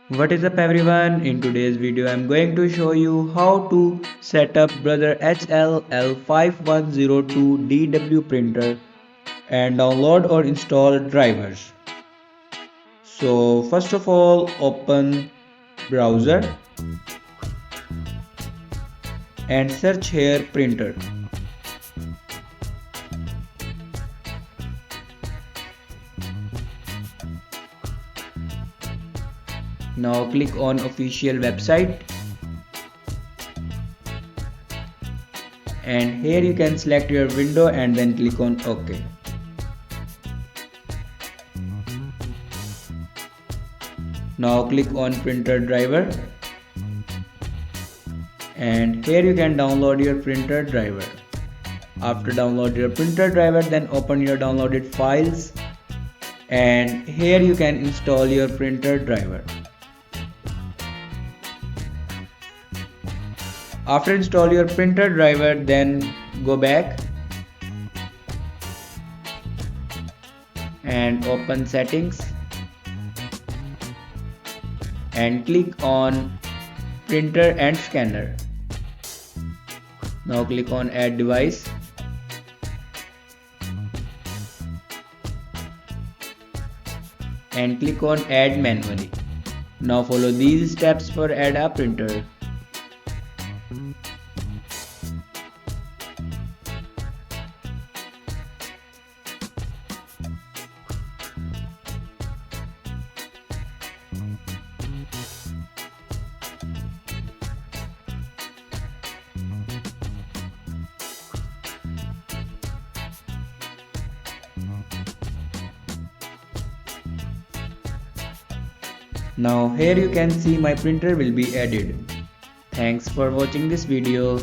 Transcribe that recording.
What is up everyone? In today's video I'm going to show you how to set up Brother HLL5102DW printer and download or install drivers. So first of all open browser and search here printer. Now click on official website and here you can select your window and then click on OK. Now click on printer driver and here you can download your printer driver. After download your printer driver, then open your downloaded files and here you can install your printer driver. After install your printer driver, then go back and open settings and click on printer and scanner. Now click on add device and click on add manually. Now follow these steps for add a printer. Now here you can see my printer will be added. Thanks for watching this video.